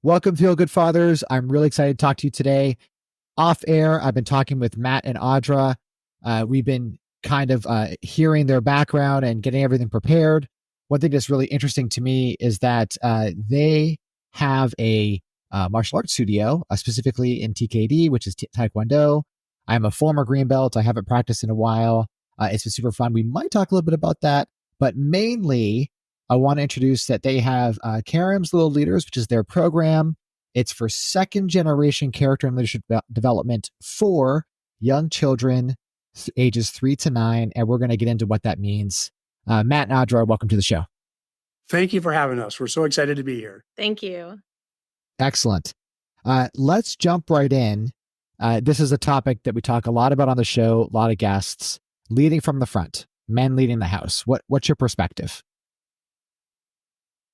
Welcome to Feel Good Fathers. I'm really excited to talk to you today. Off air, I've been talking with Matt and Audra. We've been kind of hearing their background and getting everything prepared. One thing that's really interesting to me is that they have a martial arts studio, specifically in TKD, which is Taekwondo. I'm a former green belt. I haven't practiced in a while. It's been super fun. We might talk a little bit about that, but mainly I want to introduce that they have Karam's Little Leaders, which is their program. It's for second generation character and leadership development for young children ages 3 to 9. And we're going to get into what that means. Matt and Audra, welcome to the show. Thank you for having us. We're so excited to be here. Thank you. Excellent. Let's jump right in. This is a topic that we talk a lot about on the show, a lot of guests, leading from the front, men leading the house. What's your perspective?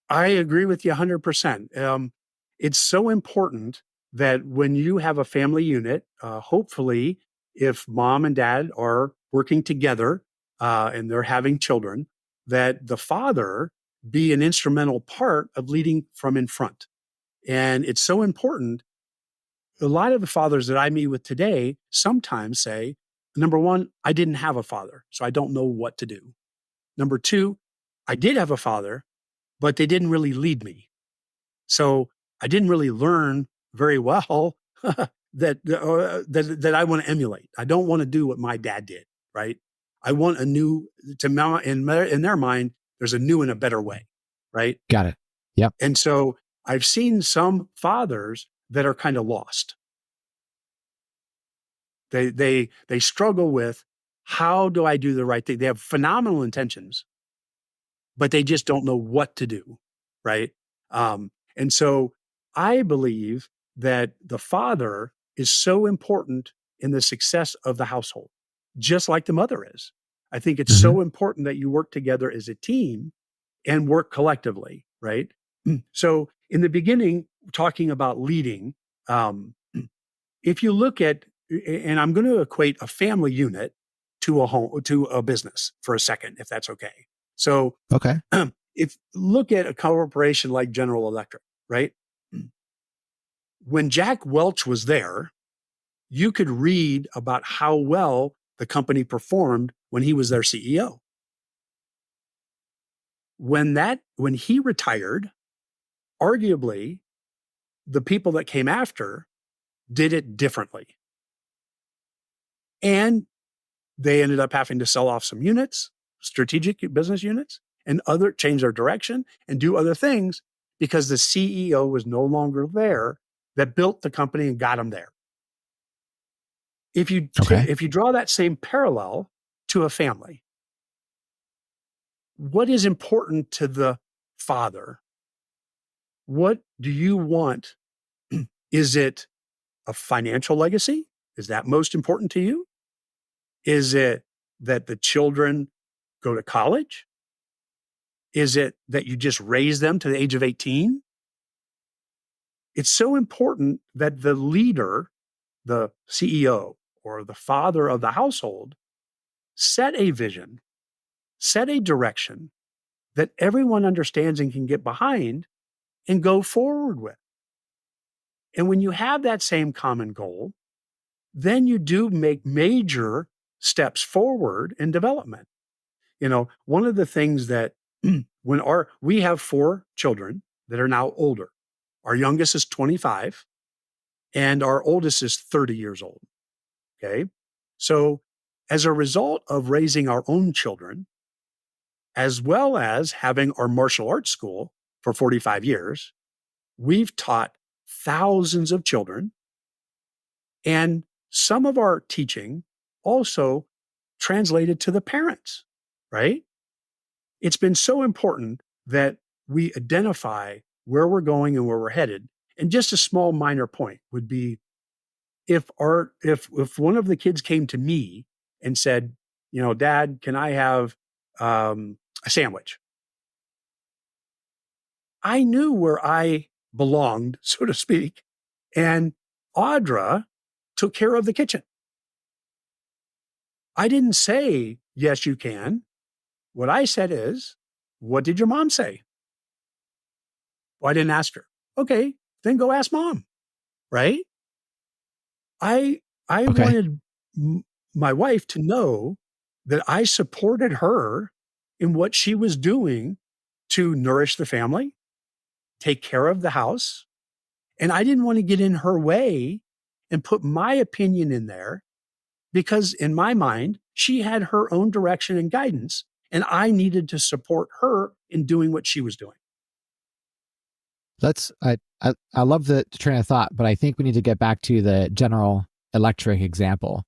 I agree with you 100%. It's so important that when you have a family unit, hopefully if mom and dad are working together and they're having children, that the father be an instrumental part of leading from in front. And it's so important. A lot of the fathers that I meet with today sometimes say, number one, I didn't have a father, so I don't know what to do. Number two, I did have a father, but they didn't really lead me. So I didn't really learn very well that I want to emulate. I don't want to do what my dad did, right? I want a new, in their mind, there's a new and a better way, right? Got it. Yep. And so I've seen some fathers that are kind of lost. They struggle with, how do I do the right thing? They have phenomenal intentions, but they just don't know what to do, right? And so I believe that the father is so important in the success of the household, just like the mother is. I think it's so important that you work together as a team and work collectively, right? So in the beginning, talking about leading, if you look at, and I'm going to equate a family unit to a home, to a business for a second, if that's okay. So, okay. If look at a corporation like General Electric, right? When Jack Welch was there, you could read about how well the company performed when he was their CEO. When he retired, arguably, the people that came after did it differently. And they ended up having to sell off some units, strategic business units, and change their direction and do other things because the CEO was no longer there that built the company and got them there. If you draw that same parallel to a family, what is important to the father? What do you want? Is it a financial legacy? Is that most important to you? Is it that the children go to college? Is it that you just raise them to the age of 18? It's so important that the leader, the CEO or the father of the household, set a vision, set a direction that everyone understands and can get behind and go forward with. And when you have that same common goal, then you do make major steps forward in development. You know, one of the things that we have 4 children that are now older. Our youngest is 25 and our oldest is 30 years old. Okay. So as a result of raising our own children, as well as having our martial arts school for 45 years, we've taught thousands of children. And some of our teaching also translated to the parents, right? It's been so important that we identify where we're going and where we're headed. And just a small minor point would be if one of the kids came to me and said, you know, Dad, can I have a sandwich? I knew where I belonged, so to speak. And Audra took care of the kitchen. I didn't say, yes, you can. What I said is, what did your mom say? Well, I didn't ask her. Okay, then go ask mom, right? I Okay. wanted my wife to know that I supported her in what she was doing to nourish the family, take care of the house, and I didn't want to get in her way and put my opinion in there because in my mind, she had her own direction and guidance, and I needed to support her in doing what she was doing. I love the train of thought, but I think we need to get back to the General Electric example.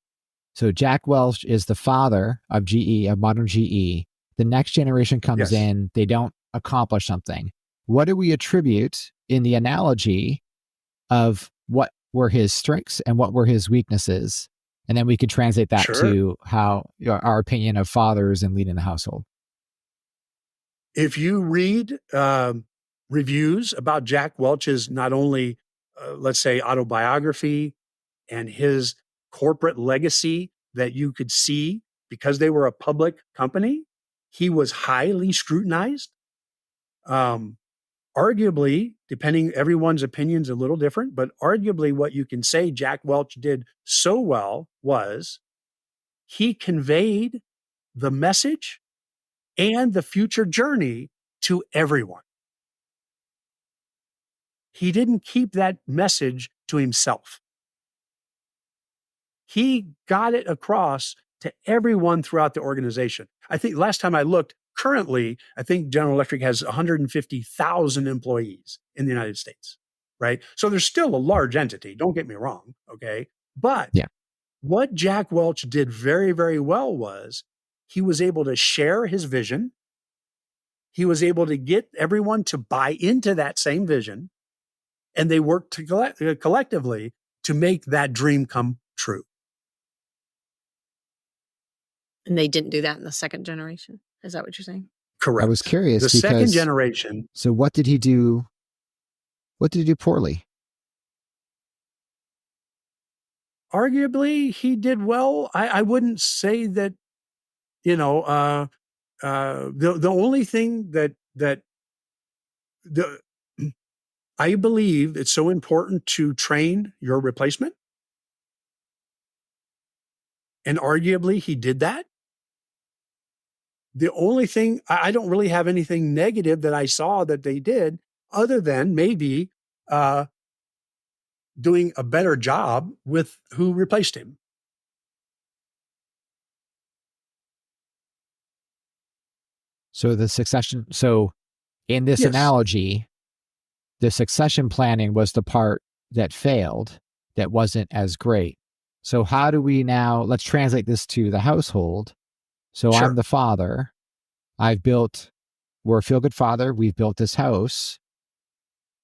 So Jack Welch is the father of GE, of modern GE. The next generation comes Yes. in, they don't accomplish something. What do we attribute in the analogy of what were his strengths and what were his weaknesses? And then we could translate that Sure. to how our opinion of fathers and leading the household. If you read reviews about Jack Welch's not only, let's say, autobiography and his corporate legacy that you could see because they were a public company, he was highly scrutinized. Um, Arguably, depending, everyone's opinion's a little different, but arguably, what you can say Jack Welch did so well was he conveyed the message and the future journey to everyone. He didn't keep that message to himself. He got it across to everyone throughout the organization. I think last time I looked, currently, I think General Electric has 150,000 employees in the United States, right? So there's still a large entity, don't get me wrong, okay? But Yeah. what Jack Welch did very, very well was he was able to share his vision. He was able to get everyone to buy into that same vision, and they worked collectively to make that dream come true. And they didn't do that in the second generation. Is that what you're saying? I was Correct. curious The second because, generation, so what did he do? What did he do poorly? arguably, he did well. I wouldn't say that, you know, the only thing that the I believe it's so important to train your replacement, and arguably he did that. The only thing I don't really have anything negative that I saw that they did, other than maybe uh, doing a better job with who replaced him. So the succession, so in this Yes, analogy, the succession planning was the part that failed, that wasn't as great. So how do we now, let's translate this to the household. So I'm sure. the father. We're a feel good father. We've built this house.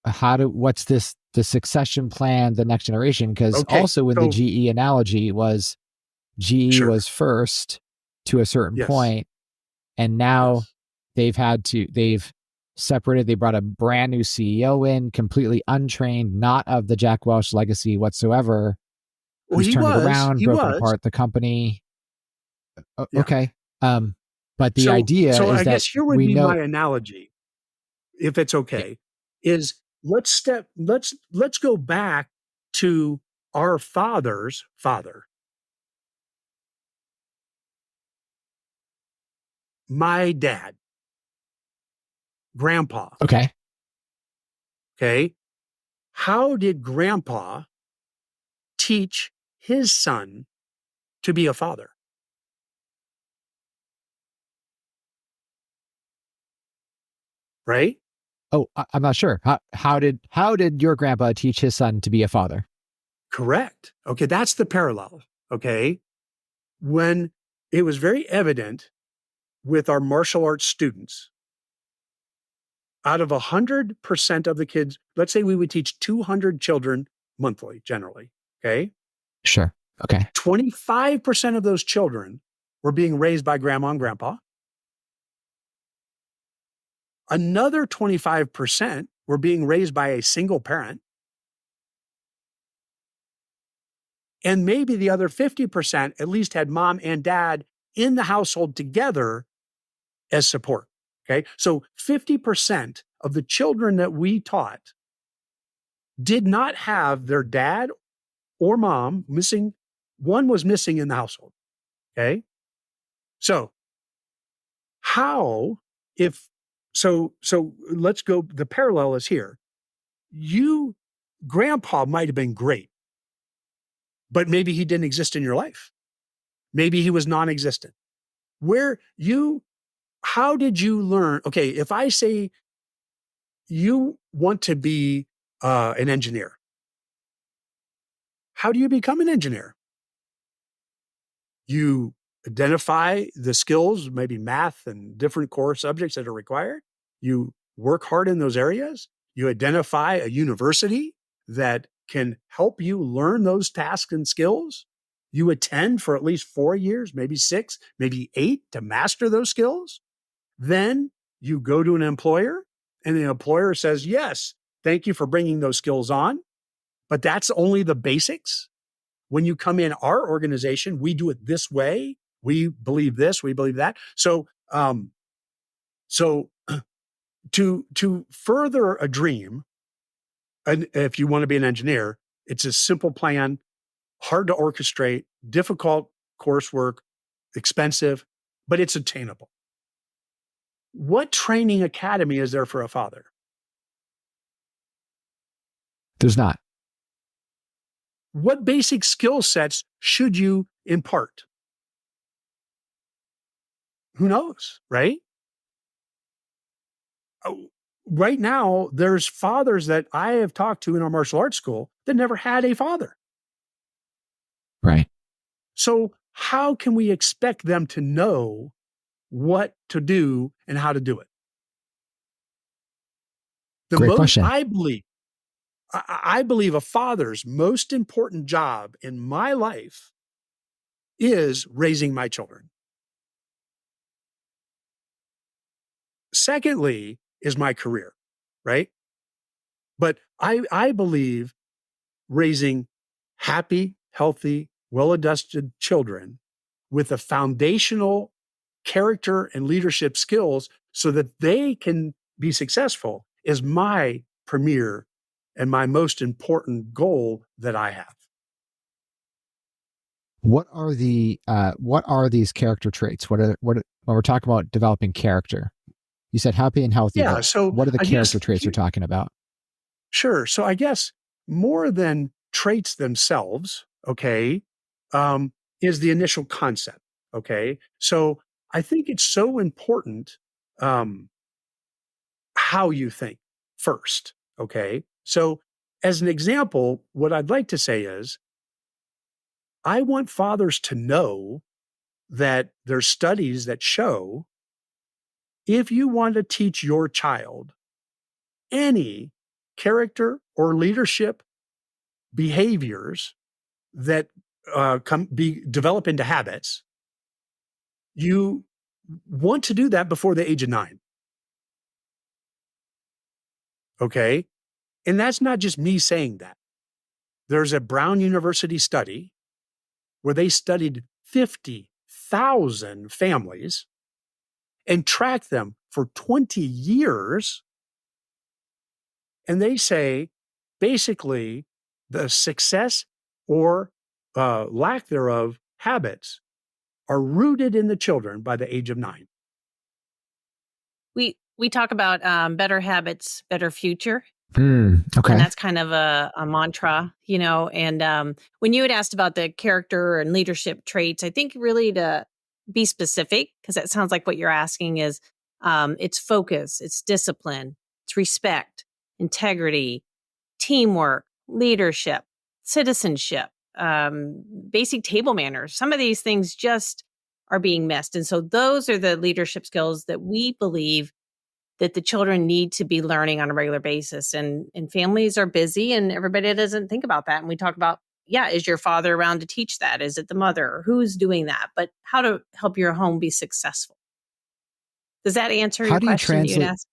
What's the succession plan, the next generation? Because Okay, also in the so GE analogy was GE sure. was first to a certain Yes, point, and now yes. they've separated. They brought a brand new CEO in, completely untrained, not of the Jack Welch legacy whatsoever, Well, who's turned it around, he broken was. apart the company. Yeah. Okay. But the So idea so is I that guess here would we be know. my analogy, if it's Yeah, okay, is let's go back to our father's father, my dad, grandpa, okay. okay? How did grandpa teach his son to be a father, right? Oh, I'm not sure. How did your grandpa teach his son to be a father? Correct. Okay, that's the parallel, okay? When it was very evident with our martial arts students, out of 100% of the kids, let's say we would teach 200 children monthly, generally, okay? Sure. Okay. 25% of those children were being raised by grandma and grandpa. Another 25% were being raised by a single parent. And maybe the other 50% at least had mom and dad in the household together as support. Okay. So 50% of the children that we taught did not have their dad or mom missing. One was missing in the household. Okay. So how, if, so let's go, the parallel is here. Grandpa might have been great, but maybe he didn't exist in your life. Maybe he was non-existent. How did you learn? Okay. If I say you want to be an engineer, how do you become an engineer? You identify the skills, maybe math and different core subjects that are required. You work hard in those areas. You identify a university that can help you learn those tasks and skills. You attend for at least 4 years, maybe 6, maybe 8 to master those skills. Then you go to an employer and the employer says, yes, thank you for bringing those skills on, but that's only the basics. When you come in our organization, we do it this way. We believe this, we believe that. So to further a dream, and if you want to be an engineer, it's a simple plan, hard to orchestrate, difficult coursework, expensive, but it's attainable. What training academy is there for a father? There's not. What basic skill sets should you impart? Who knows, right? Right now, there's fathers that I have talked to in our martial arts school that never had a father. Right. So how can we expect them to know what to do and how to do it? Great question. I believe a father's most important job in my life is raising my children. Secondly is my career, right? But I believe raising happy, healthy, well-adjusted children with a foundational character and leadership skills so that they can be successful is my premier and my most important goal that I have. What are these character traits? When we're talking about developing character? You said happy and healthy. Yeah. So what are the character traits you're talking about? Sure. So I guess more than traits themselves, okay, is the initial concept. Okay. So I think it's so important how you think first. Okay. So as an example, what I'd like to say is I want fathers to know that there's studies that show if you want to teach your child any character or leadership behaviors that develop into habits, you want to do that before the age of 9. Okay. And that's not just me saying that. There's a Brown University study where they studied 50,000 families and tracked them for 20 years. And they say basically the success or lack thereof habits are rooted in the children by the age of 9. We talk about better habits, better future. Okay. And that's kind of a mantra, and when you had asked about the character and leadership traits, I think really to be specific, because that sounds like what you're asking is it's focus, it's discipline, it's respect, integrity, teamwork, leadership, citizenship, basic table manners. Some of these things just are being missed. And so those are the leadership skills that we believe that the children need to be learning on a regular basis. And families are busy and everybody doesn't think about that. And we talk about, is your father around to teach that? Is it the mother? Who's doing that? But how to help your home be successful. Does that answer your question you'd ask?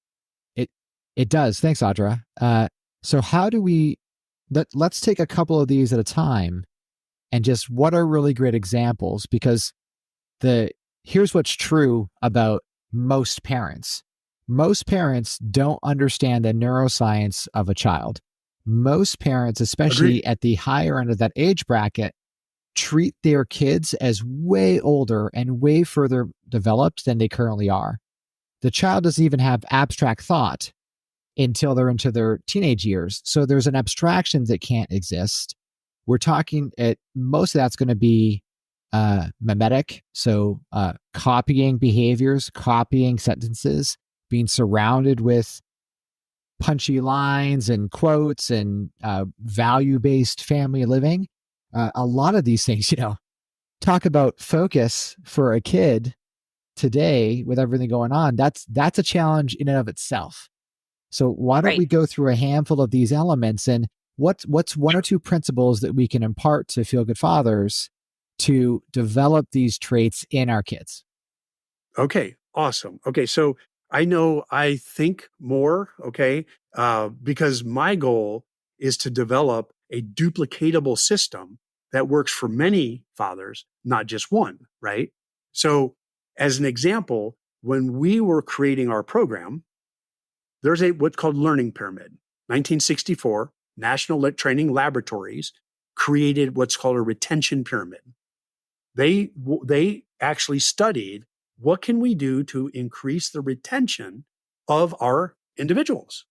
It does. Thanks, Audra. So how do we, let's take a couple of these at a time and just what are really great examples? Because here's what's true about most parents. Most parents don't understand the neuroscience of a child. most parents, Agreed. especially at the higher end of that age bracket, treat their kids as way older and way further developed than they currently are. The child doesn't even have abstract thought until they're into their teenage years. So there's an abstraction that can't exist. We're talking at most of that's going to be mimetic. So copying behaviors, copying sentences, being surrounded with punchy lines and quotes and value-based family living. A lot of these things, talk about focus for a kid today with everything going on. That's a challenge in and of itself. So why don't Right. we go through a handful of these elements, and what's one or two principles that we can impart to feel good fathers to develop these traits in our kids? Okay, awesome. Okay, so I know I think more, okay, because my goal is to develop a duplicatable system that works for many fathers, not just one, right? So, as an example, when we were creating our program, there's a what's called learning pyramid. 1964, National Training Laboratories created what's called a retention pyramid. They actually studied what can we do to increase the retention of our individuals.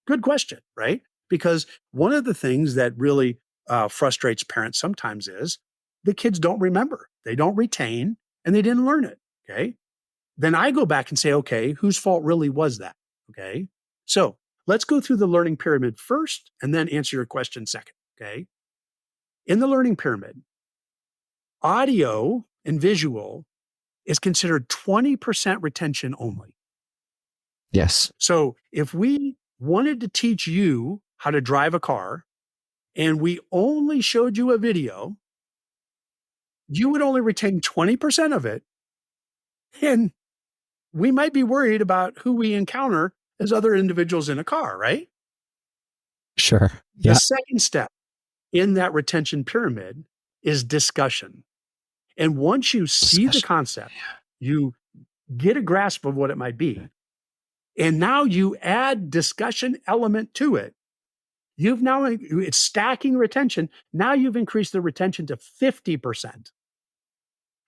Good question, right? Because one of the things that really frustrates parents sometimes is the kids don't remember, they don't retain, and they didn't learn it. Okay. Then I go back and say, okay, whose fault really was that? Okay. So let's go through the learning pyramid first and then answer your question second. Okay. In the learning pyramid, audio and visual is considered 20% retention only. Yes. So if we wanted to teach you how to drive a car and we only showed you a video, you would only retain 20% of it. And we might be worried about who we encounter as other individuals in a car, right? Sure. The Yeah. second step in that retention pyramid is discussion. And once you see the Discussion. concept, you get a grasp of what it might be, and now you add discussion element to it. You've now, it's stacking retention. Now you've increased the retention to 50%.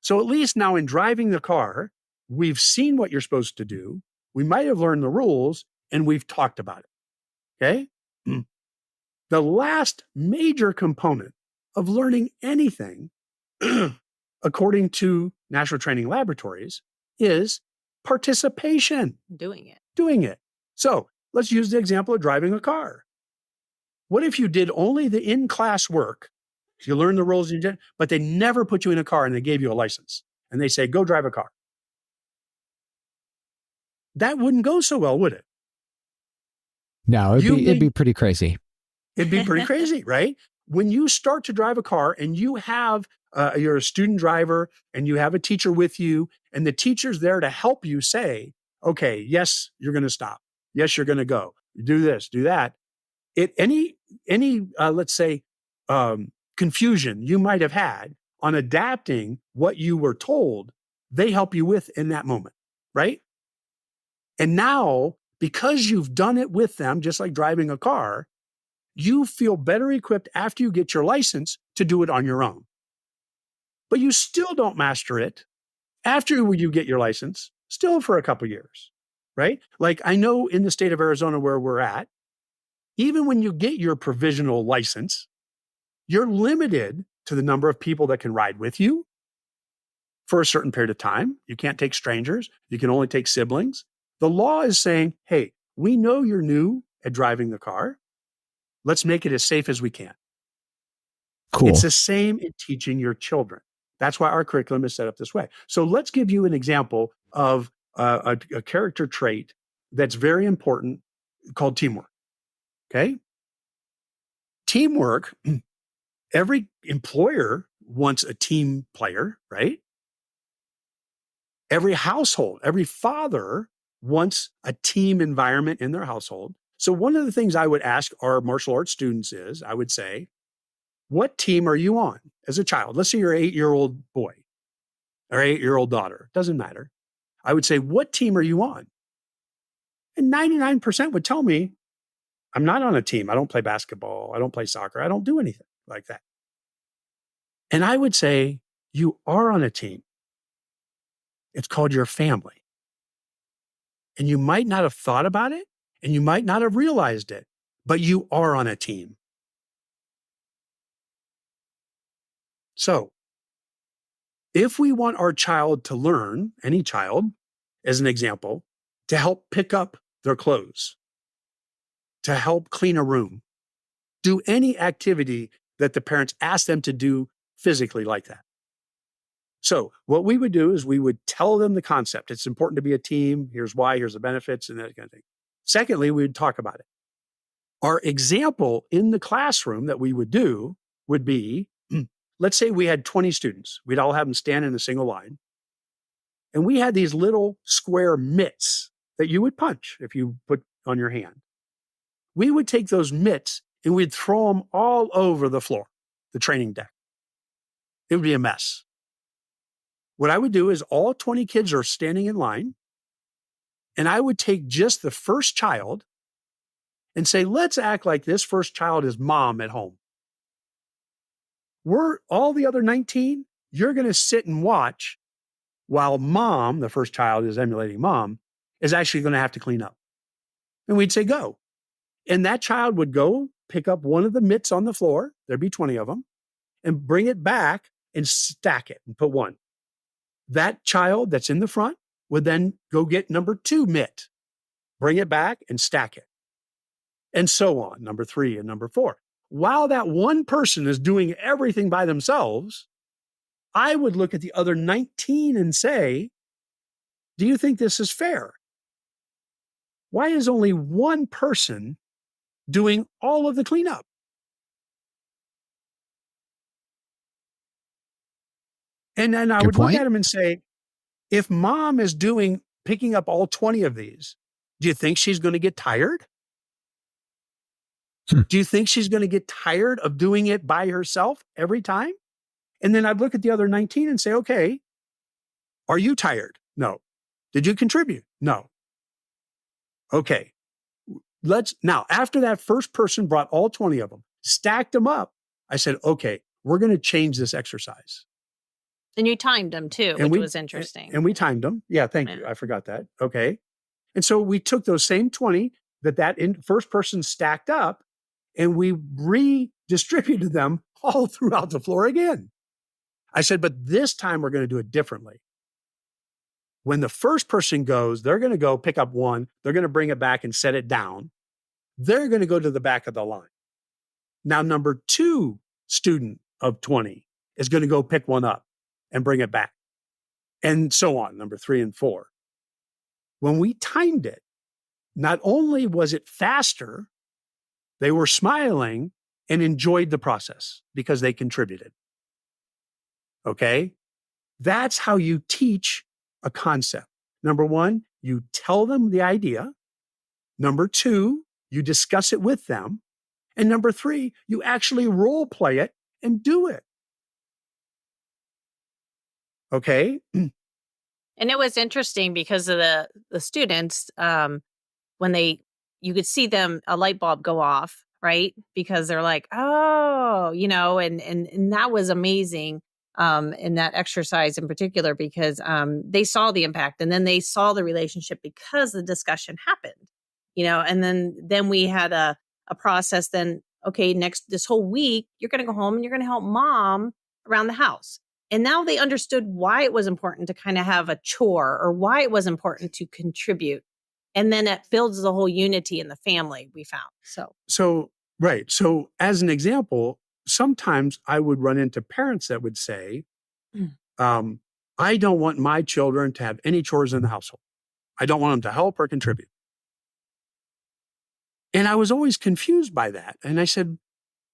So at least now in driving the car, we've seen what you're supposed to do. We might have learned the rules and we've talked about it. Okay. The last major component of learning anything, according to National Training Laboratories, is participation, Doing it. doing it. So let's use the example of driving a car. What if you did only the in-class work? You learn the rules, but they never put you in a car and they gave you a license and they say, go drive a car. That wouldn't go so well, would it? No, it'd be pretty crazy. It'd be pretty crazy, right? When you start to drive a car and you have, you're a student driver and you have a teacher with you, and the teacher's there to help you say, okay, yes, you're going to stop. Yes, you're going to go. You do this, do that. Any let's say confusion you might have had on adapting what you were told, they help you with in that moment, right? And now, because you've done it with them, just like driving a car, you feel better equipped after you get your license to do it on your own. But you still don't master it after you get your license, still for a couple years, right? Like I know in the state of Arizona where we're at, even when you get your provisional license, you're limited to the number of people that can ride with you for a certain period of time. You can't take strangers. You can only take siblings. The law is saying, hey, we know you're new at driving the car. Let's make it as safe as we can. Cool. It's the same in teaching your children. That's why our curriculum is set up this way. So let's give you an example of a character trait that's very important called teamwork. Okay. Teamwork, every employer wants a team player, right? Every household, every father wants a team environment in their household. So one of the things I would ask our martial arts students is, I would say, what team are you on as a child? Let's say you're an 8-year-old boy or 8-year-old daughter. Doesn't matter. I would say, what team are you on? And 99% would tell me I'm not on a team. I don't play basketball. I don't play soccer. I don't do anything like that. And I would say, you are on a team. It's called your family. And you might not have thought about it and you might not have realized it, but you are on a team. So if we want our child to learn, any child, as an example, to help pick up their clothes, to help clean a room, do any activity that the parents ask them to do physically like that. So what we would do is we would tell them the concept. It's important to be a team. Here's why, here's the benefits, and that kind of thing. Secondly, we would talk about it. Our example in the classroom that we would do would be, let's say we had 20 students. We'd all have them stand in a single line. And we had these little square mitts that you would punch if you put on your hand. We would take those mitts and we'd throw them all over the floor, the training deck. It would be a mess. What I would do is all 20 kids are standing in line, and I would take just the first child and say, let's act like this first child is mom at home. We're all the other 19, you're going to sit and watch while mom, the first child is emulating mom, is actually going to have to clean up. And we'd say, go. And that child would go pick up one of the mitts on the floor, there'd be 20 of them, and bring it back and stack it and put one. That child that's in the front would then go get number 2 mitt, bring it back and stack it. And so on, number 3 and number 4. While that one person is doing everything by themselves, I would look at the other 19 and say, do you think this is fair? Why is only one person doing all of the cleanup? And then I Good would look point. at him and say, if mom is picking up all 20 of these, do you think she's going to get tired? Do you think she's going to get tired of doing it by herself every time? And then I'd look at the other 19 and say, okay, are you tired? No. Did you contribute? No. Okay. Now, after that first person brought all 20 of them, stacked them up, I said, okay, we're going to change this exercise. And you timed them too, And which was interesting. And we timed them. Yeah, thank you. I forgot that. Okay. And so we took those same 20 that first person stacked up and we redistributed them all throughout the floor again. I said, but this time we're going to do it differently. When the first person goes, they're going to go pick up one. They're going to bring it back and set it down. They're going to go to the back of the line. Now, number 2 student of 20 is going to go pick one up and bring it back. And so on, number 3 and 4. When we timed it, not only was it faster, they were smiling and enjoyed the process because they contributed. Okay? That's how you teach a concept. Number 1, you tell them the idea. Number 2, you discuss it with them. And number 3, you actually role play it and do it. Okay? And it was interesting because of the students, when you could see them, a light bulb go off, right? Because they're like, oh, and that was amazing. In that exercise in particular, because they saw the impact and then they saw the relationship because the discussion happened, and then we had a process then, okay, this whole week, you're going to go home and you're going to help mom around the house. And now they understood why it was important to kind of have a chore or why it was important to contribute. And then it builds the whole unity in the family we found. So, right. So as an example, sometimes I would run into parents that would say, I don't want my children to have any chores in the household. I don't want them to help or contribute. And I was always confused by that. And I said,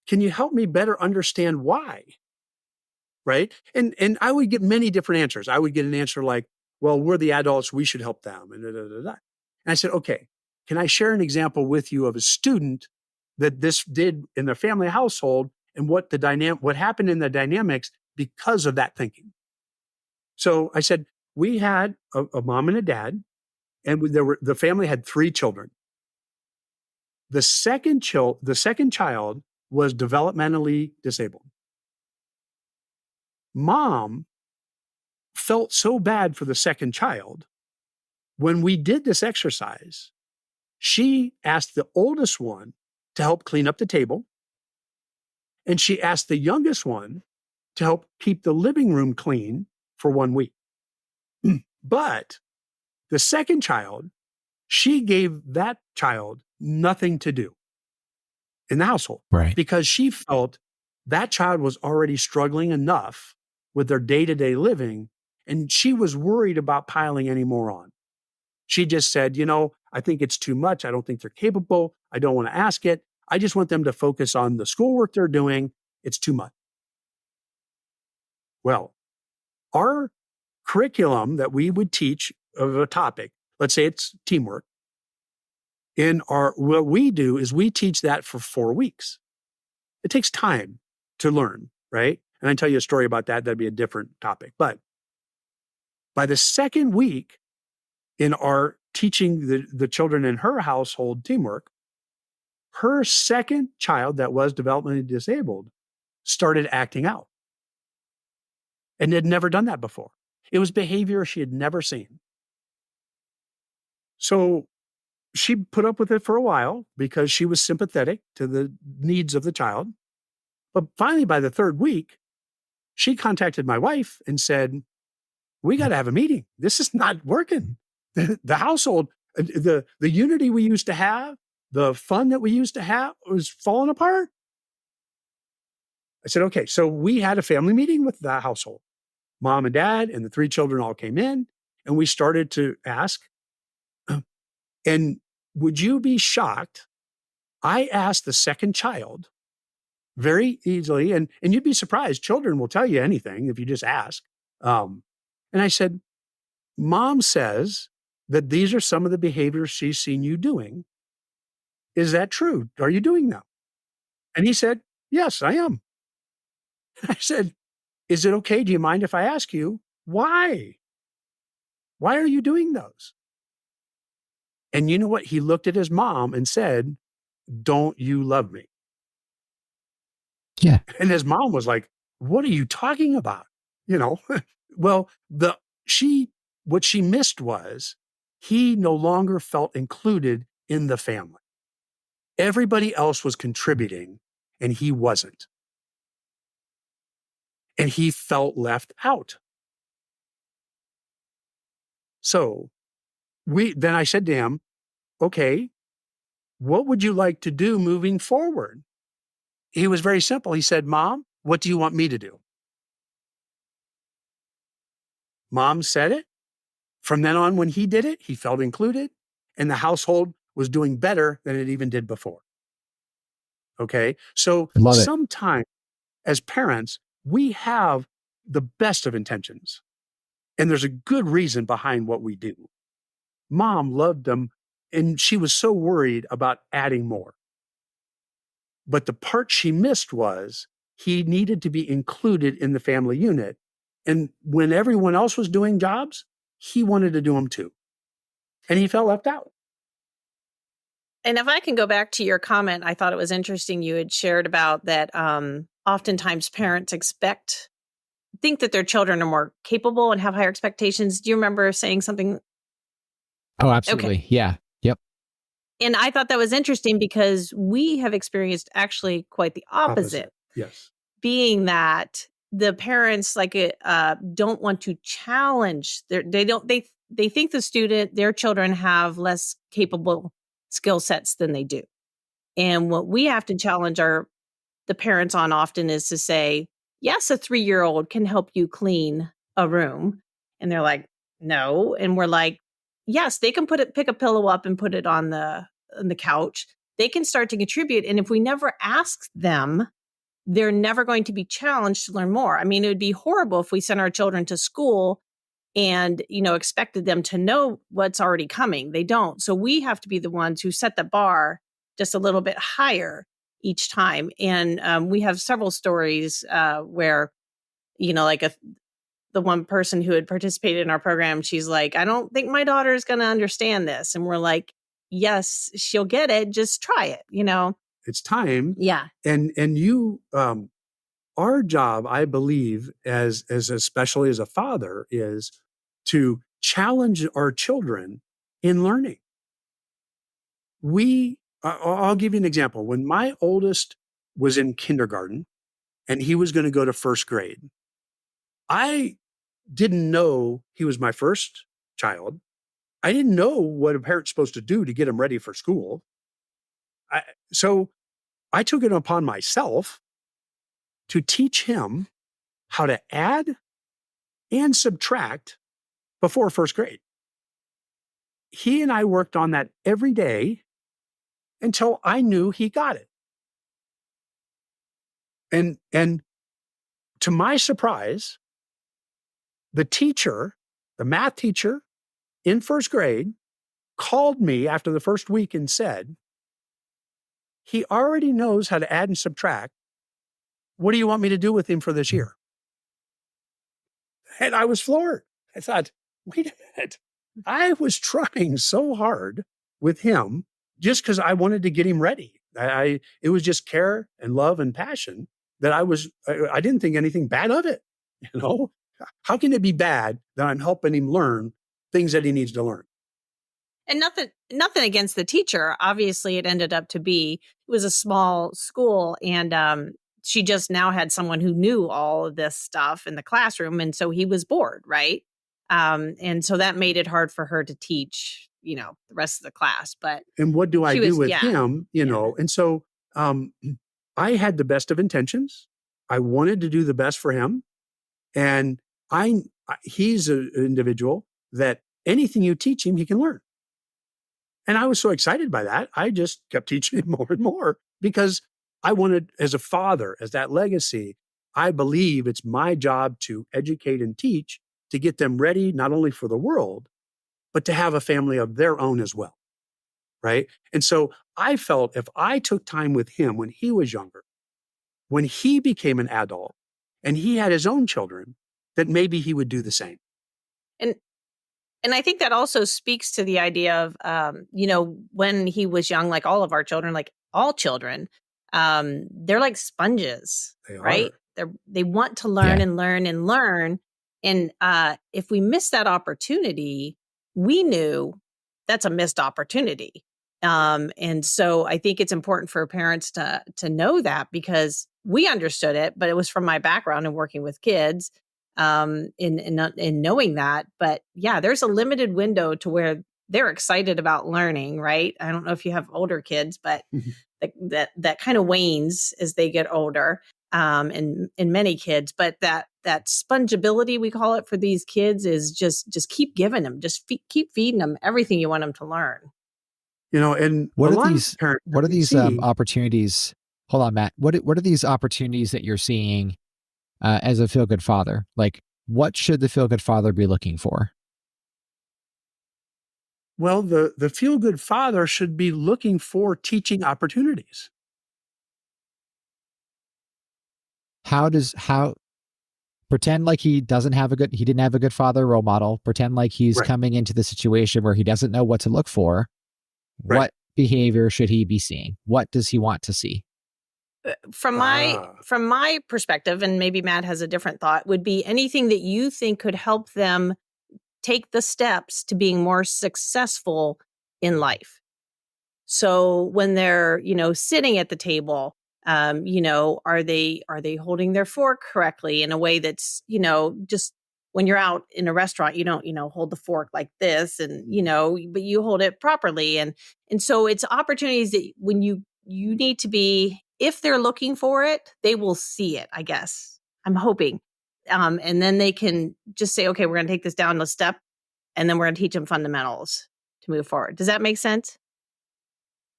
can you help me better understand why? Right. And I would get many different answers. I would get an answer like, well, we're the adults, we should help them. And And I said, okay, can I share an example with you of a student that this did in their family household and what happened in the dynamics because of that thinking? So I said, we had a mom and a dad, and the family had 3 children. The second child was developmentally disabled. Mom felt so bad for the second child. When we did this exercise, she asked the oldest one to help clean up the table, and she asked the youngest one to help keep the living room clean for 1 week. But the second child, she gave that child nothing to do in the household, Right. because she felt that child was already struggling enough with their day-to-day living, and she was worried about piling any more on. She just said, I think it's too much. I don't think they're capable. I don't want to ask it. I just want them to focus on the schoolwork they're doing. It's too much. Well, our curriculum that we would teach of a topic, let's say it's teamwork, what we do is we teach that for 4 weeks. It takes time to learn, right? And I tell you a story about that. That'd be a different topic. But by the second week in our teaching the children in her household teamwork, her second child that was developmentally disabled started acting out and had never done that before. It was behavior she had never seen. So she put up with it for a while because she was sympathetic to the needs of the child. But finally, by the third week, she contacted my wife and said, we got to have a meeting. This is not working. The household, the unity we used to have, the fun that we used to have was falling apart. I said, okay. So we had a family meeting with the household. Mom and dad and the 3 children all came in, and we started to ask, and would you be shocked? I asked the second child very easily, and you'd be surprised. Children will tell you anything if you just ask. And I said, Mom says that these are some of the behaviors she's seen you doing. Is that true? Are you doing them? And he said, yes, I am. I said, is it okay? Do you mind if I ask you why? Why are you doing those? And you know what? He looked at his mom and said, don't you love me? Yeah. And his mom was like, what are you talking about? Well, what she missed was he no longer felt included in the family. Everybody else was contributing and he wasn't. And he felt left out. So then I said to him, okay, what would you like to do moving forward? He was very simple. He said, Mom, what do you want me to do? Mom said it. From then on, when he did it, he felt included, and the household was doing better than it even did before. Okay. So Love it. sometimes as parents, we have the best of intentions, and there's a good reason behind what we do. Mom loved them, and she was so worried about adding more. But the part she missed was he needed to be included in the family unit. And when everyone else was doing jobs, he wanted to do them too. And he felt left out. And if I can go back to your comment, I thought it was interesting you had shared about that oftentimes parents think that their children are more capable and have higher expectations. Do you remember saying something? Oh, absolutely. Okay. Yeah. Yep. And I thought that was interesting because we have experienced actually quite the opposite. Yes. Being that the parents don't want to challenge they think their children have less capable skill sets than they do. And what we have to challenge the parents on often is to say, yes, a 3-year-old can help you clean a room. And they're like, no. And we're like, yes, they can pick a pillow up and put it on the couch. They can start to contribute. And if we never ask them, they're never going to be challenged to learn more. I mean, it would be horrible if we sent our children to school and, expected them to know what's already coming. They don't. So we have to be the ones who set the bar just a little bit higher each time. And we have several stories where, the one person who had participated in our program, she's like, I don't think my daughter is going to understand this. And we're like, yes, she'll get it. Just try it, It's time. Yeah. And you, our job, I believe, as especially as a father, is to challenge our children in learning. I'll give you an example. When my oldest was in kindergarten and he was going to go to first grade, I didn't know he was my first child. I didn't know what a parent's supposed to do to get him ready for school. So I took it upon myself to teach him how to add and subtract before first grade. He and I worked on that every day until I knew he got it. And to my surprise, the math teacher in first grade, called me after the first week and said, he already knows how to add and subtract. What do you want me to do with him for this year? And I was floored. I thought, wait a minute. I was trying so hard with him just because I wanted to get him ready. It was just care and love and passion that I didn't think anything bad of it. How can it be bad that I'm helping him learn things that he needs to learn? And nothing against the teacher. Obviously, it ended up to be, it was a small school, and she just now had someone who knew all of this stuff in the classroom. And so he was bored, right? And so that made it hard for her to teach, the rest of the class. And what do I do with him, And so I had the best of intentions. I wanted to do the best for him. And he's an individual that anything you teach him, he can learn. And I was so excited by that. I just kept teaching him more and more because I wanted, as a father, as that legacy, I believe it's my job to educate and teach to get them ready, not only for the world, but to have a family of their own as well. Right. And so I felt if I took time with him when he was younger, when he became an adult and he had his own children, that maybe he would do the same. And I think that also speaks to the idea of, when he was young, like all of our children, like all children, they're like sponges, right? They want to learn and learn and learn. And if we miss that opportunity, we knew that's a missed opportunity. And so I think it's important for parents to know that, because we understood it, but it was from my background in working with kids. In knowing that, but yeah, there's a limited window to where they're excited about learning, right? I don't know if you have older kids, but that kind of wanes as they get older, in many kids. But that spongeability, we call it, for these kids is just keep giving them, keep feeding them everything you want them to learn. And what are these opportunities? Hold on, Matt. What are these opportunities that you're seeing? As a feel-good father, like what should the feel-good father be looking for? Well, the feel-good father should be looking for teaching opportunities. How pretend like he didn't have a good father role model, pretend like he's coming into the situation where he doesn't know what to look for. Right. What behavior should he be seeing? What does he want to see? From my perspective, and maybe Matt has a different thought, would be anything that you think could help them take the steps to being more successful in life. So when they're, sitting at the table, are they holding their fork correctly in a way that's, just when you're out in a restaurant, you don't, hold the fork like this and, but you hold it properly. And so it's opportunities that when you need to be, if they're looking for it, they will see it, I guess. I'm hoping. And then they can just say, okay, we're going to take this down a step, and then we're going to teach them fundamentals to move forward. Does that make sense?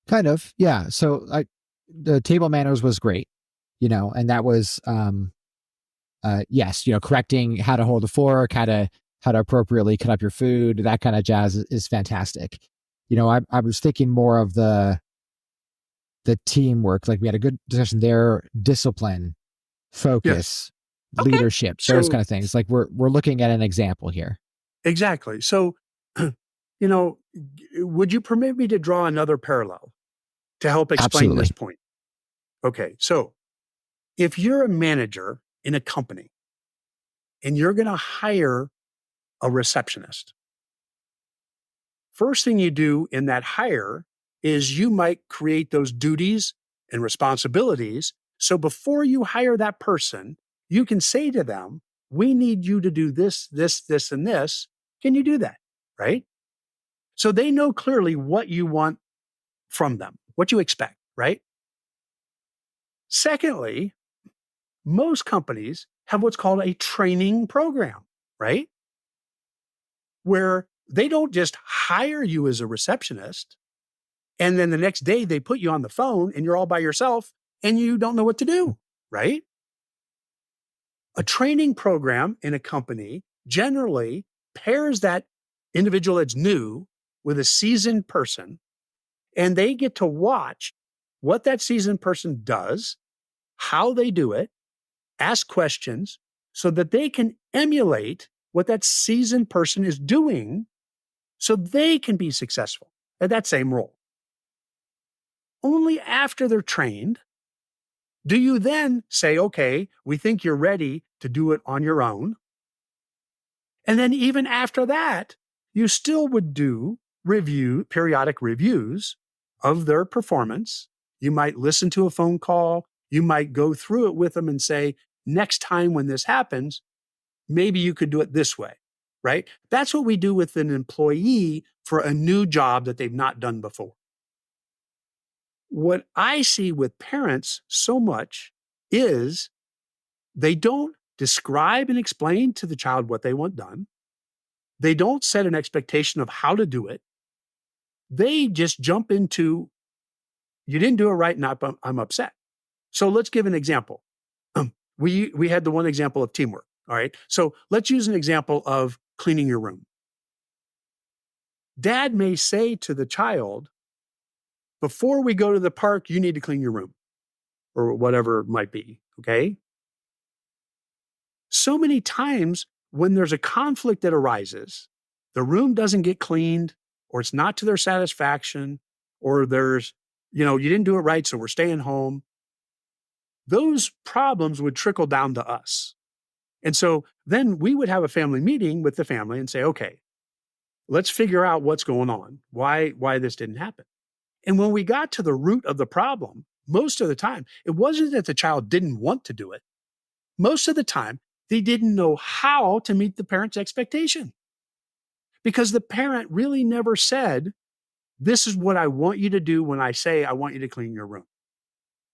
Kind of, yeah. So the table manners was great, and that was, yes, correcting how to hold a fork, how to appropriately cut up your food, that kind of jazz is fantastic. I was thinking more of the teamwork, like we had a good discussion there, discipline, focus, leadership, those kind of things. Like we're looking at an example here. Exactly. So, would you permit me to draw another parallel to help explain Absolutely. this point? Okay, so if you're a manager in a company and you're going to hire a receptionist, first thing you do in that hire is you might create those duties and responsibilities. So before you hire that person, you can say to them, we need you to do this, this, this, and this. Can you do that? Right? So they know clearly what you want from them, what you expect, right? Secondly, most companies have what's called a training program, right? Where they don't just hire you as a receptionist and then the next day they put you on the phone and you're all by yourself and you don't know what to do, right? A training program in a company generally pairs that individual that's new with a seasoned person, and they get to watch what that seasoned person does, how they do it, ask questions so that they can emulate what that seasoned person is doing so they can be successful at that same role. Only after they're trained do you then say, okay, we think you're ready to do it on your own. And then even after that, you still would do periodic reviews of their performance. You might listen to a phone call. You might go through it with them and say, next time when this happens, maybe you could do it this way, right? That's what we do with an employee for a new job that they've not done before. What I see with parents so much is they don't describe and explain to the child what they want done. They don't set an expectation of how to do it. They just jump into, you didn't do it right, and I'm upset. So let's give an example. We had the one example of teamwork. All right. So let's use an example of cleaning your room. Dad may say to the child, before we go to the park, you need to clean your room or whatever it might be. Okay. So many times when there's a conflict that arises, the room doesn't get cleaned or it's not to their satisfaction or there's, you didn't do it right, so we're staying home. Those problems would trickle down to us. And so then we would have a family meeting with the family and say, okay, let's figure out what's going on, why this didn't happen. And when we got to the root of the problem, most of the time, it wasn't that the child didn't want to do it. Most of the time, they didn't know how to meet the parent's expectation because the parent really never said, this is what I want you to do when I say I want you to clean your room.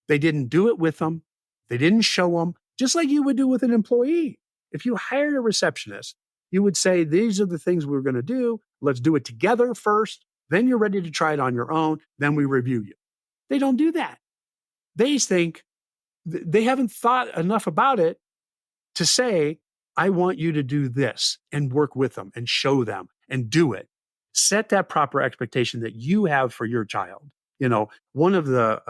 They didn't do it with them. They didn't show them, just like you would do with an employee. If you hired a receptionist, you would say, these are the things we're going to do. Let's do it together first. Then you're ready to try it on your own. Then we review you. They don't do that. They think they haven't thought enough about it to say, I want you to do this and work with them and show them and do it. Set that proper expectation that you have for your child. One of the,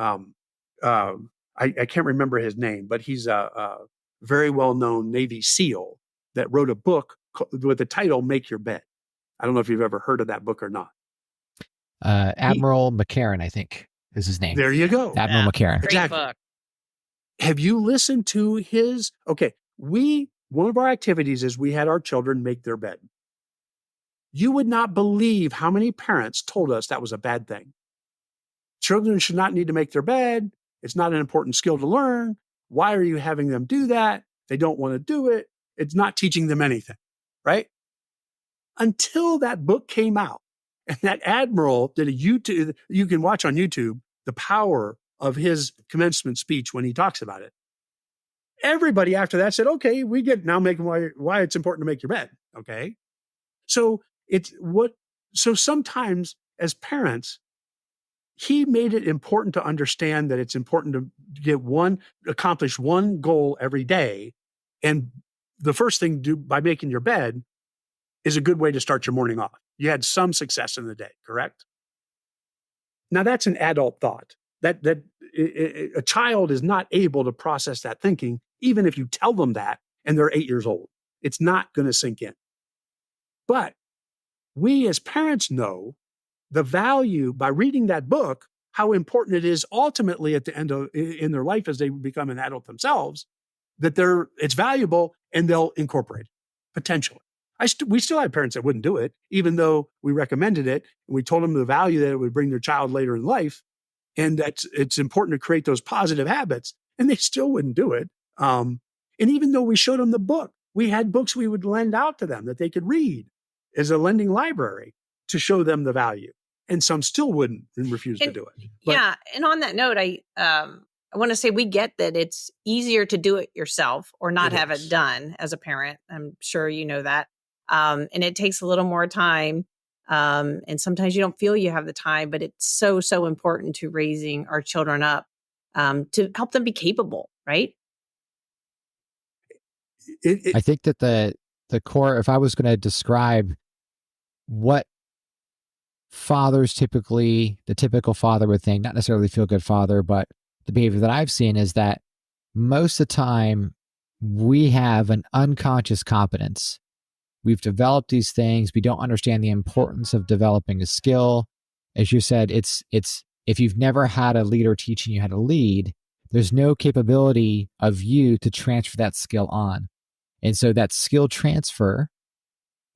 I can't remember his name, but he's a very well-known Navy SEAL that wrote a book with the title, Make Your Bed. I don't know if you've ever heard of that book or not. Admiral McCarran, I think is his name. There you go. Admiral McCarran. Great Exactly. book. Have you listened to his? Okay, one of our activities is we had our children make their bed. You would not believe how many parents told us that was a bad thing. Children should not need to make their bed. It's not an important skill to learn. Why are you having them do that? They don't want to do it. It's not teaching them anything, right? Until that book came out and that admiral did a YouTube, you can watch on YouTube the power of his commencement speech when he talks about it. Everybody after that said, okay, we get now making why it's important to make your bed. Okay. So sometimes as parents, he made it important to understand that it's important to accomplish one goal every day. And the first thing to do by making your bed is a good way to start your morning off. You had some success in the day, correct? Now that's an adult thought that a child is not able to process that thinking, even if you tell them that and they're 8 years old. It's not going to sink in. But we as parents know the value by reading that book, how important it is ultimately at the end of in their life as they become an adult themselves, that it's valuable and they'll incorporate it, potentially. We still had parents that wouldn't do it, even though we recommended it and we told them the value that it would bring their child later in life, and that it's important to create those positive habits, and they still wouldn't do it. And even though we showed them the book, we had books we would lend out to them that they could read as a lending library to show them the value, and some still wouldn't and refuse to do it. But, yeah, and on that note, I want to say we get that it's easier to do it yourself or not have it done as a parent. I'm sure you know that. And it takes a little more time. And sometimes you don't feel you have the time, but it's so, so important to raising our children up to help them be capable, right? I think that the core, if I was going to describe what fathers typically, the typical father would think, not necessarily feel good father, but the behavior that I've seen is that most of the time we have an unconscious competence. We've developed these things. We don't understand the importance of developing a skill. As you said, it's if you've never had a leader teaching you how to lead, there's no capability of you to transfer that skill on. And so that skill transfer,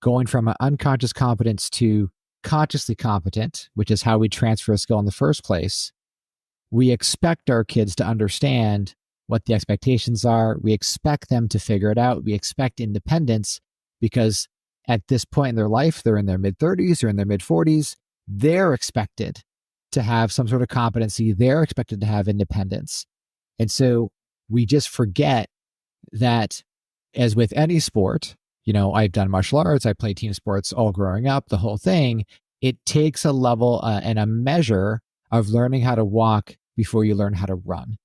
going from an unconscious competence to consciously competent, which is how we transfer a skill in the first place, we expect our kids to understand what the expectations are. We expect them to figure it out. We expect independence because at this point in their life, they're in their mid-30s or in their mid-40s, they're expected to have some sort of competency. They're expected to have independence. And so we just forget that, as with any sport, I've done martial arts, I played team sports all growing up, the whole thing, it takes a level and a measure of learning how to walk before you learn how to run.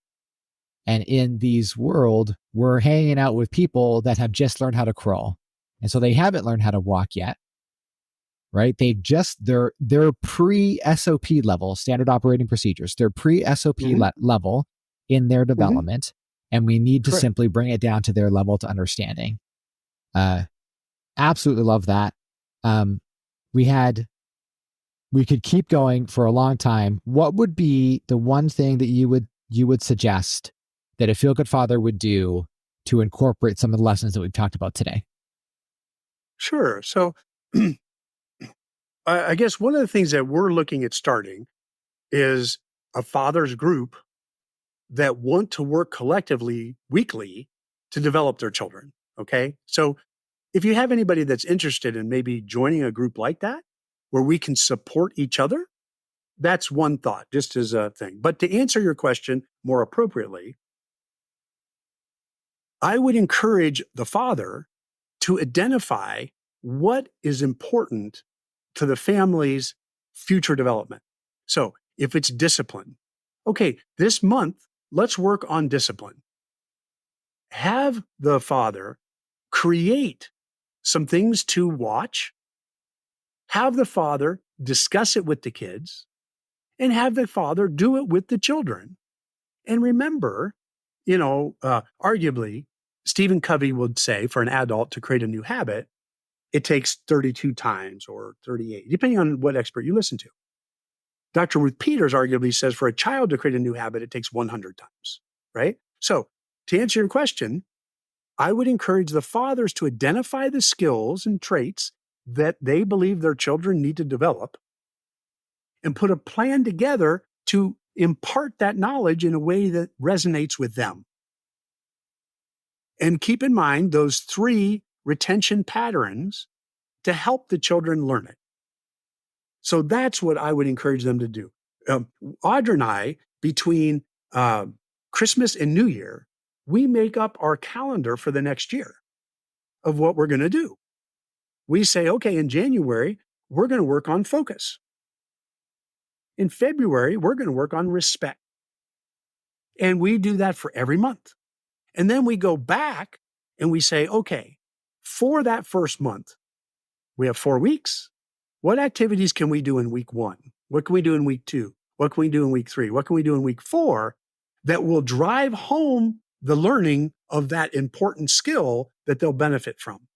And in these world, we're hanging out with people that have just learned how to crawl. And so they haven't learned how to walk yet, right? They're pre-SOP level, standard operating procedures. They're pre-SOP level in their development. And we need to simply bring it down to their level to understanding. Absolutely love that. We could keep going for a long time. What would be the one thing that you would suggest that a feel-good father would do to incorporate some of the lessons that we've talked about today? Sure. So I guess one of the things that we're looking at starting is a father's group that want to work collectively weekly to develop their children. Okay. So if you have anybody that's interested in maybe joining a group like that, where we can support each other, that's one thought, just as a thing. But to answer your question more appropriately, I would encourage the father to identify what is important to the family's future development. So if it's discipline, okay, this month, let's work on discipline. Have the father create some things to watch, have the father discuss it with the kids, and have the father do it with the children. And remember, arguably, Stephen Covey would say for an adult to create a new habit, it takes 32 times or 38, depending on what expert you listen to. Dr. Ruth Peters arguably says for a child to create a new habit, it takes 100 times, right? So to answer your question, I would encourage the fathers to identify the skills and traits that they believe their children need to develop and put a plan together to impart that knowledge in a way that resonates with them. And keep in mind those 3 retention patterns to help the children learn it. So that's what I would encourage them to do. Audra and I, between Christmas and New Year, we make up our calendar for the next year of what we're going to do. We say, okay, in January, we're going to work on focus. In February, we're going to work on respect. And we do that for every month. And then we go back and we say, okay, for that first month, we have 4 weeks. What activities can we do in week 1? What can we do in week 2? What can we do in week 3? What can we do in week 4 that will drive home the learning of that important skill that they'll benefit from?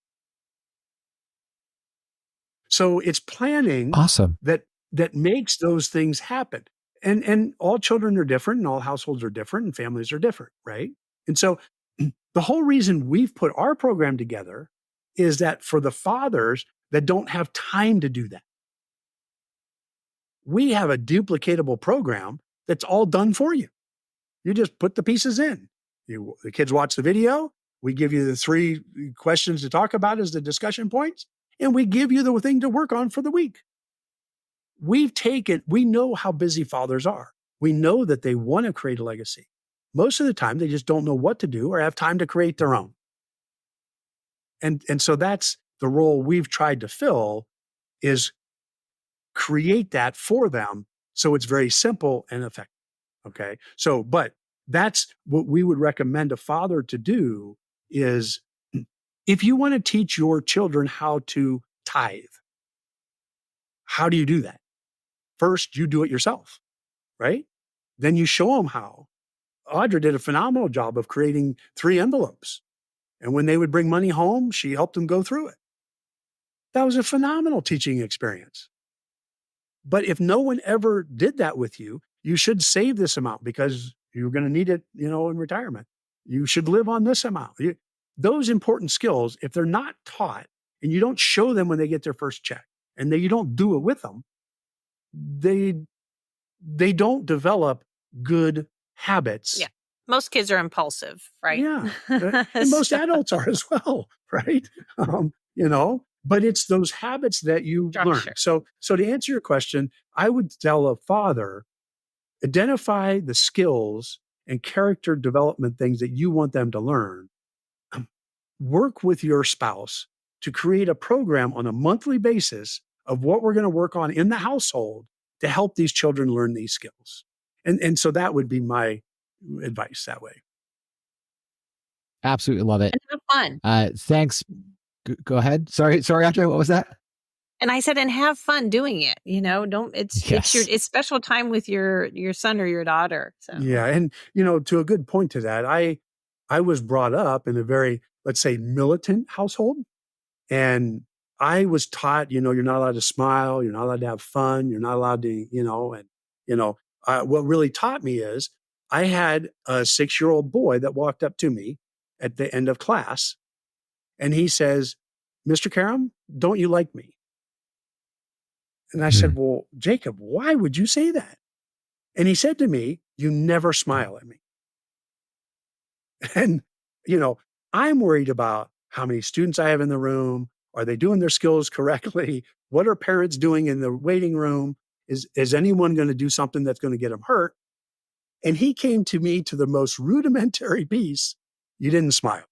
So it's planning Awesome. that that makes those things happen. And all children are different, and all households are different, and families are different, right? And so the whole reason we've put our program together is that for the fathers that don't have time to do that, we have a duplicatable program that's all done for you. You just put the pieces in. The kids watch the video. We give you the 3 questions to talk about as the discussion points, and we give you the thing to work on for the week. We know how busy fathers are. We know that they want to create a legacy. Most of the time, they just don't know what to do or have time to create their own. And so that's the role we've tried to fill, is create that for them so it's very simple and effective. Okay. So, but that's what we would recommend a father to do is, if you want to teach your children how to tithe, how do you do that? First, you do it yourself, right? Then you show them how. Audra did a phenomenal job of creating 3 envelopes. And when they would bring money home, she helped them go through it. That was a phenomenal teaching experience. But if no one ever did that with you, you should save this amount because you're going to need it, in retirement. You should live on this amount. Those important skills, if they're not taught and you don't show them when they get their first check, and you don't do it with them, they don't develop good habits. Yeah. Most kids are impulsive, right? Yeah. And most adults are as well, right? But it's those habits that you learn. So to answer your question, I would tell a father, identify the skills and character development things that you want them to learn. Work with your spouse to create a program on a monthly basis of what we're going to work on in the household to help these children learn these skills. And so that would be my advice that way. Absolutely love it. And have fun. Thanks. Go ahead. Sorry, Audra, what was that? And I said, and have fun doing it. It's special time with your son or your daughter. So yeah, and to a good point to that, I was brought up in a very, let's say, militant household, and I was taught, you're not allowed to smile, you're not allowed to have fun, you're not allowed to, what really taught me is I had a 6-year-old boy that walked up to me at the end of class, and he says, "Mr. Karam, don't you like me?" And I said, "Well, Jacob, why would you say that?" And he said to me, "You never smile at me." And, I'm worried about how many students I have in the room. Are they doing their skills correctly? What are parents doing in the waiting room? Is anyone going to do something that's going to get them hurt? And he came to me to the most rudimentary piece. "You didn't smile."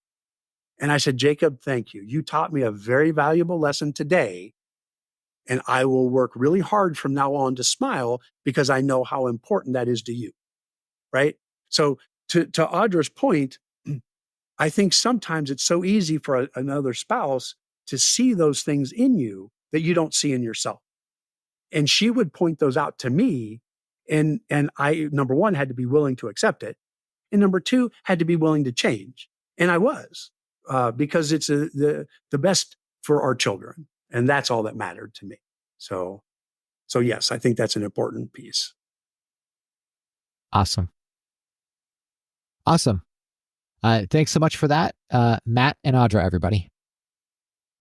And I said, "Jacob, thank you. You taught me a very valuable lesson today. And I will work really hard from now on to smile because I know how important that is to you." Right? So to Audra's point, I think sometimes it's so easy for another spouse to see those things in you that you don't see in yourself. And she would point those out to me. And I, number one, had to be willing to accept it. And number two, had to be willing to change. And I was, because it's the best for our children. And that's all that mattered to me. So yes, I think that's an important piece. Awesome. Thanks so much for that. Matt and Audra, everybody.